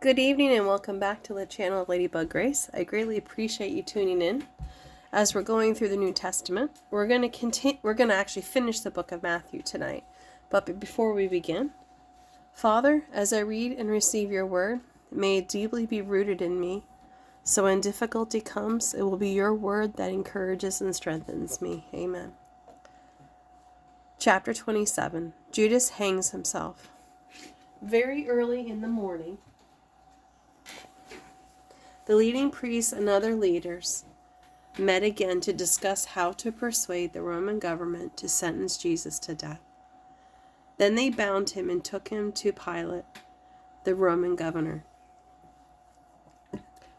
Good evening and welcome back to the channel of Ladybug Grace. I greatly appreciate you tuning in. As we're going through the New Testament, we're going to actually finish the book of Matthew tonight. But before we begin, Father, as I read and receive your word, may it deeply be rooted in me. So when difficulty comes, it will be your word that encourages and strengthens me. Amen. Chapter 27. Judas hangs himself. Very early in the morning, the leading priests and other leaders met again to discuss how to persuade the Roman government to sentence Jesus to death. Then they bound him and took him to Pilate, the Roman governor.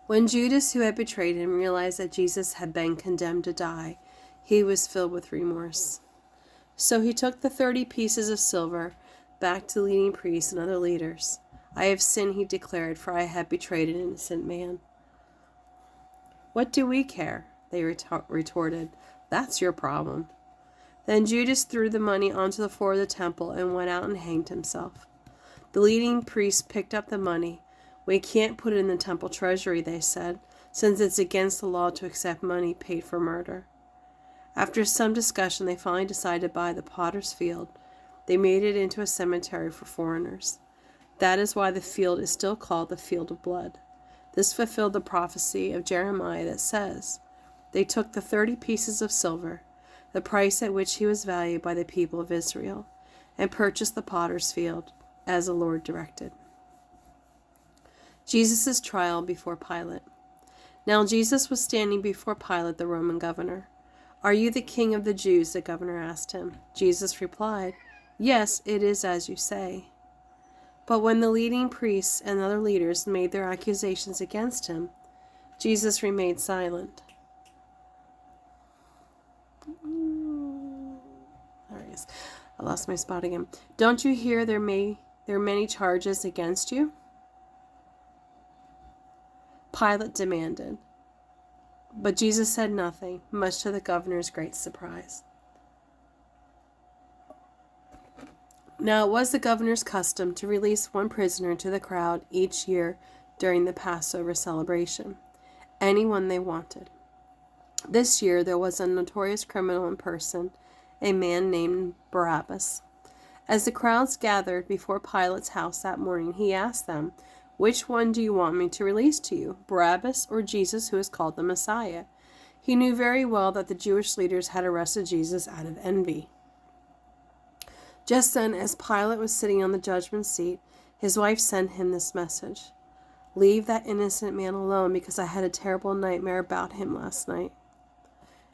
When Judas, who had betrayed him, realized that Jesus had been condemned to die, he was filled with remorse. So he took the 30 pieces of silver back to the leading priests and other leaders. I have sinned, he declared, for I have betrayed an innocent man. What do we care? They retorted. That's your problem. Then Judas threw the money onto the floor of the temple and went out and hanged himself. The leading priests picked up the money. We can't put it in the temple treasury, they said, since it's against the law to accept money paid for murder. After some discussion, they finally decided to buy the potter's field. They made it into a cemetery for foreigners. That is why the field is still called the Field of Blood. This fulfilled the prophecy of Jeremiah that says, "They took the 30 pieces of silver, the price at which he was valued by the people of Israel, and purchased the potter's field, as the Lord directed." Jesus' trial before Pilate. Now Jesus was standing before Pilate, the Roman governor. "Are you the king of the Jews?" the governor asked him. Jesus replied, "Yes, it is as you say." But when the leading priests and other leaders made their accusations against him, Jesus remained silent. There he is. I lost my spot again. Don't you hear there are many charges against you? Pilate demanded. But Jesus said nothing, much to the governor's great surprise. Now it was the governor's custom to release one prisoner to the crowd each year during the Passover celebration, anyone they wanted. This year there was a notorious criminal in person, a man named Barabbas. As the crowds gathered before Pilate's house that morning, he asked them, "Which one do you want me to release to you, Barabbas or Jesus, who is called the Messiah?" He knew very well that the Jewish leaders had arrested Jesus out of envy. Just then, as Pilate was sitting on the judgment seat, his wife sent him this message: "Leave that innocent man alone, because I had a terrible nightmare about him last night."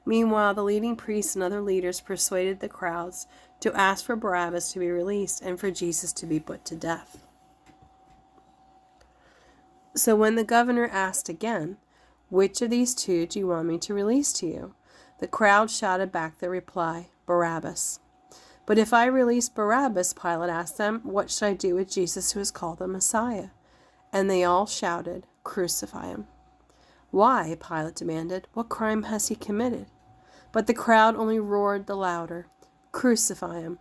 Meanwhile, the leading priests and other leaders persuaded the crowds to ask for Barabbas to be released and for Jesus to be put to death. So when the governor asked again, "Which of these two do you want me to release to you?" the crowd shouted back the reply, "Barabbas." "But if I release Barabbas," Pilate asked them, "what should I do with Jesus, who is called the Messiah?" And they all shouted, "Crucify him." "Why?" Pilate demanded. "What crime has he committed?" But the crowd only roared the louder, "Crucify him."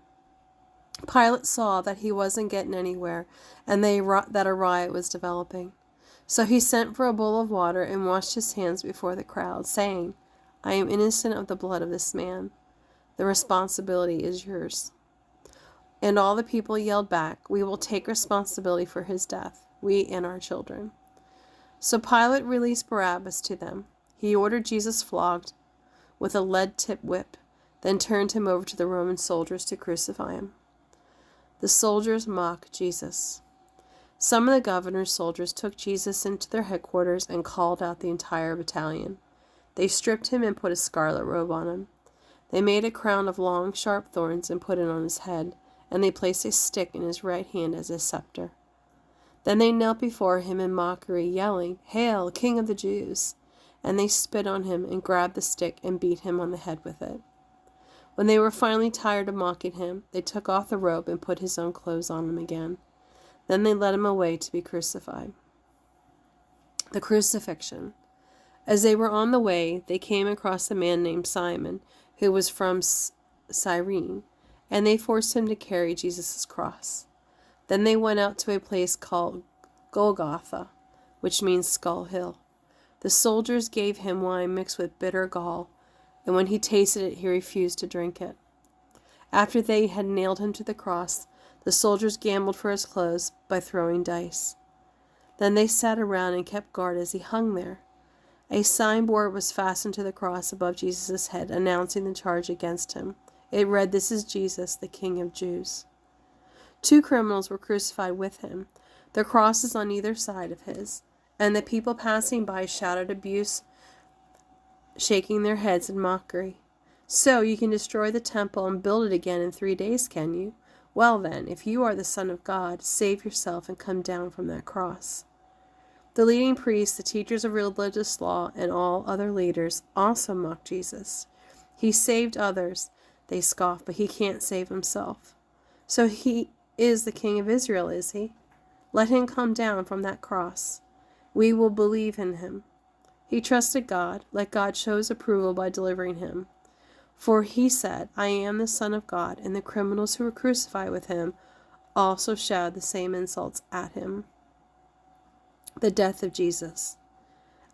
Pilate saw that he wasn't getting anywhere and that a riot was developing. So he sent for a bowl of water and washed his hands before the crowd, saying, "I am innocent of the blood of this man. The responsibility is yours." And all the people yelled back, "We will take responsibility for his death, we and our children." So Pilate released Barabbas to them. He ordered Jesus flogged with a lead-tipped whip, then turned him over to the Roman soldiers to crucify him. The soldiers mocked Jesus. Some of the governor's soldiers took Jesus into their headquarters and called out the entire battalion. They stripped him and put a scarlet robe on him. They made a crown of long, sharp thorns and put it on his head, and they placed a stick in his right hand as a scepter. Then they knelt before him in mockery, yelling, "Hail, King of the Jews!" And they spit on him and grabbed the stick and beat him on the head with it. When they were finally tired of mocking him, they took off the robe and put his own clothes on him again. Then they led him away to be crucified. The crucifixion. As they were on the way, they came across a man named Simon, who was from Cyrene, and they forced him to carry Jesus' cross. Then they went out to a place called Golgotha, which means Skull Hill. The soldiers gave him wine mixed with bitter gall, and when he tasted it, he refused to drink it. After they had nailed him to the cross, the soldiers gambled for his clothes by throwing dice. Then they sat around and kept guard as he hung there. A signboard was fastened to the cross above Jesus' head, announcing the charge against him. It read, "This is Jesus, the King of Jews." 2 criminals were crucified with him, their crosses on either side of his, and the people passing by shouted abuse, shaking their heads in mockery. "So you can destroy the temple and build it again in 3 days, can you? Well then, if you are the Son of God, save yourself and come down from that cross." The leading priests, the teachers of religious law, and all other leaders also mocked Jesus. "He saved others," they scoffed, "but he can't save himself. So he is the King of Israel, is he? Let him come down from that cross. We will believe in him." He trusted God. Let God show his approval by delivering him. For he said, "I am the Son of God," and the criminals who were crucified with him also shouted the same insults at him. The death of Jesus.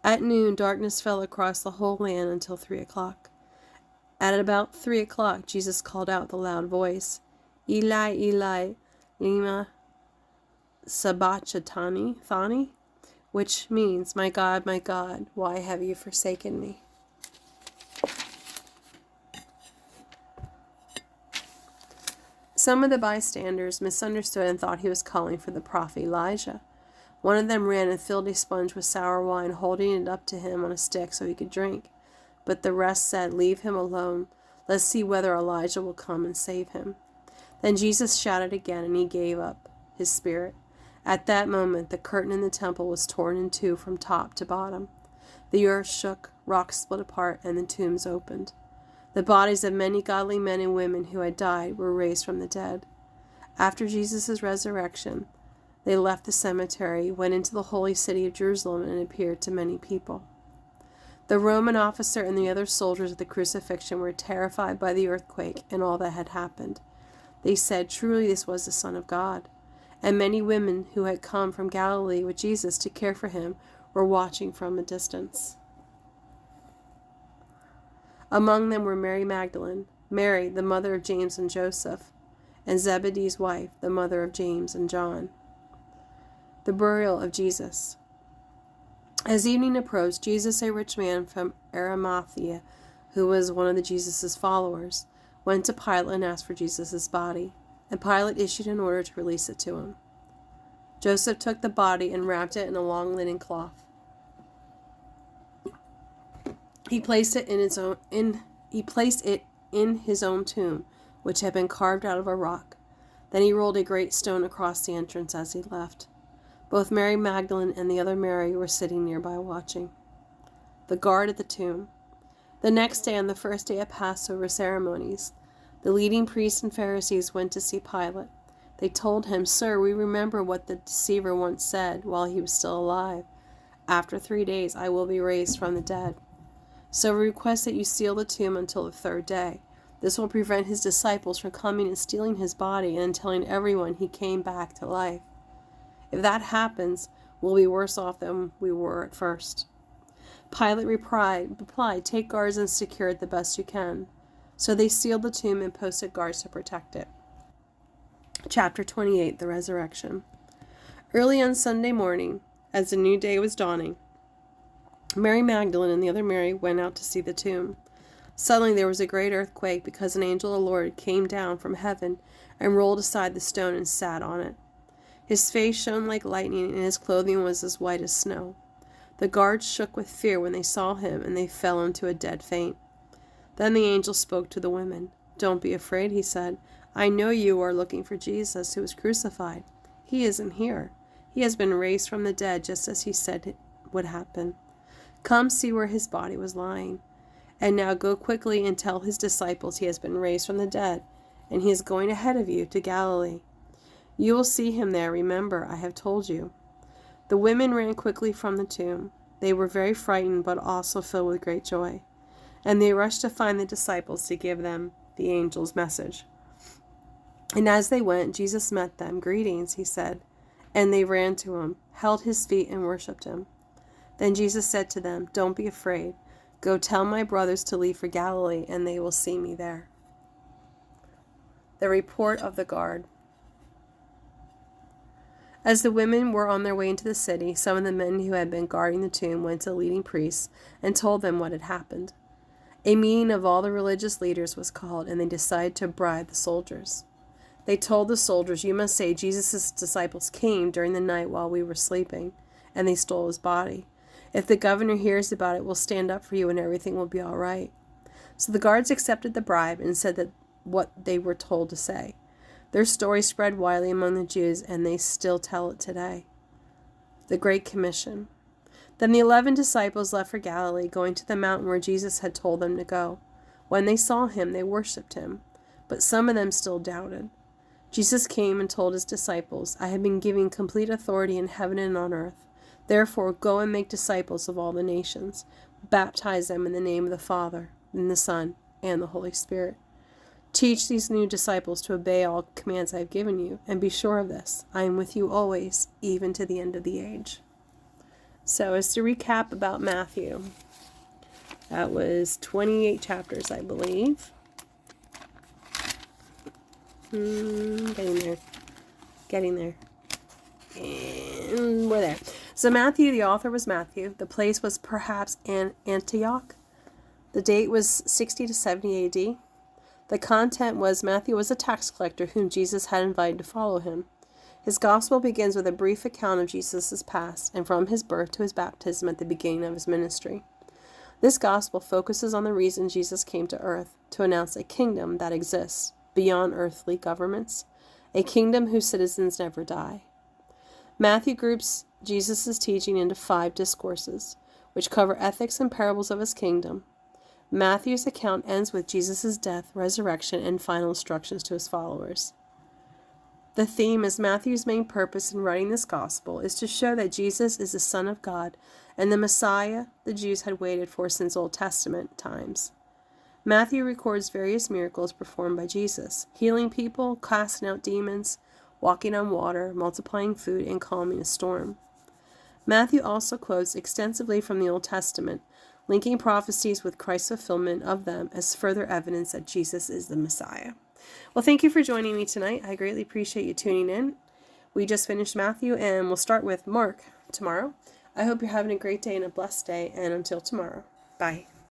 At noon, darkness fell across the whole land until 3 o'clock. At about 3 o'clock, Jesus called out with a loud voice, "Eli, Eli, lema sabachthani," which means, my God, why have you forsaken me?" Some of the bystanders misunderstood and thought he was calling for the prophet Elijah. One of them ran and filled a sponge with sour wine, holding it up to him on a stick so he could drink. But the rest said, "Leave him alone. Let's see whether Elijah will come and save him." Then Jesus shouted again, and he gave up his spirit. At that moment, the curtain in the temple was torn in two from top to bottom. The earth shook, rocks split apart, and the tombs opened. The bodies of many godly men and women who had died were raised from the dead. After Jesus' resurrection, they left the cemetery, went into the holy city of Jerusalem, and appeared to many people. The Roman officer and the other soldiers at the crucifixion were terrified by the earthquake and all that had happened. They said, "Truly this was the Son of God." And many women who had come from Galilee with Jesus to care for him were watching from a distance. Among them were Mary Magdalene, Mary, the mother of James and Joseph, and Zebedee's wife, the mother of James and John. The burial of Jesus. As evening approached, Jesus, a rich man from Arimathea, who was one of Jesus' followers, went to Pilate and asked for Jesus' body, and Pilate issued an order to release it to him. Joseph took the body and wrapped it in a long linen cloth. He placed it in his own tomb, which had been carved out of a rock. Then he rolled a great stone across the entrance as he left. Both Mary Magdalene and the other Mary were sitting nearby watching. The guard at the tomb. The next day, on the first day of Passover ceremonies, the leading priests and Pharisees went to see Pilate. They told him, "Sir, we remember what the deceiver once said while he was still alive. After 3 days I will be raised from the dead. So we request that you seal the tomb until the 3rd day. This will prevent his disciples from coming and stealing his body and telling everyone he came back to life. If that happens, we'll be worse off than we were at first." Pilate replied, "Take guards and secure it the best you can." So they sealed the tomb and posted guards to protect it. Chapter 28, the Resurrection. Early on Sunday morning, as the new day was dawning, Mary Magdalene and the other Mary went out to see the tomb. Suddenly there was a great earthquake, because an angel of the Lord came down from heaven and rolled aside the stone and sat on it. His face shone like lightning, and his clothing was as white as snow. The guards shook with fear when they saw him, and they fell into a dead faint. Then the angel spoke to the women. "Don't be afraid," he said. "I know you are looking for Jesus, who was crucified. He isn't here. He has been raised from the dead, just as he said would happen. Come see where his body was lying. And now go quickly and tell his disciples he has been raised from the dead, and he is going ahead of you to Galilee. You will see him there. Remember, I have told you." The women ran quickly from the tomb. They were very frightened, but also filled with great joy. And they rushed to find the disciples to give them the angel's message. And as they went, Jesus met them. "Greetings," he said. And they ran to him, held his feet, and worshipped him. Then Jesus said to them, "Don't be afraid. Go tell my brothers to leave for Galilee, and they will see me there." The report of the guard. As the women were on their way into the city, some of the men who had been guarding the tomb went to the leading priests and told them what had happened. A meeting of all the religious leaders was called, and they decided to bribe the soldiers. They told the soldiers, "You must say Jesus' disciples came during the night while we were sleeping, and they stole his body. If the governor hears about it, we'll stand up for you and everything will be all right." So the guards accepted the bribe and said that what they were told to say. Their story spread widely among the Jews, and they still tell it today. The Great Commission. Then the 11 disciples left for Galilee, going to the mountain where Jesus had told them to go. When they saw him, they worshipped him, but some of them still doubted. Jesus came and told his disciples, "I have been given complete authority in heaven and on earth. Therefore, go and make disciples of all the nations. Baptize them in the name of the Father, and the Son, and the Holy Spirit. Teach these new disciples to obey all commands I have given you, and be sure of this, I am with you always, even to the end of the age." So as to recap about Matthew, that was 28 chapters, I believe. Getting there. And we're there. So Matthew, the author was Matthew. The place was perhaps Antioch. The date was 60 to 70 AD. The content was Matthew was a tax collector whom Jesus had invited to follow him. His gospel begins with a brief account of Jesus' past and from his birth to his baptism at the beginning of his ministry. This gospel focuses on the reason Jesus came to earth, to announce a kingdom that exists beyond earthly governments, a kingdom whose citizens never die. Matthew groups Jesus' teaching into 5 discourses, which cover ethics and parables of his kingdom. Matthew's account ends with Jesus' death, resurrection, and final instructions to his followers. The theme is Matthew's main purpose in writing this gospel is to show that Jesus is the Son of God and the Messiah the Jews had waited for since Old Testament times. Matthew records various miracles performed by Jesus, healing people, casting out demons, walking on water, multiplying food, and calming a storm. Matthew also quotes extensively from the Old Testament, linking prophecies with Christ's fulfillment of them as further evidence that Jesus is the Messiah. Well, thank you for joining me tonight. I greatly appreciate you tuning in. We just finished Matthew, and we'll start with Mark tomorrow. I hope you're having a great day and a blessed day, and until tomorrow, bye.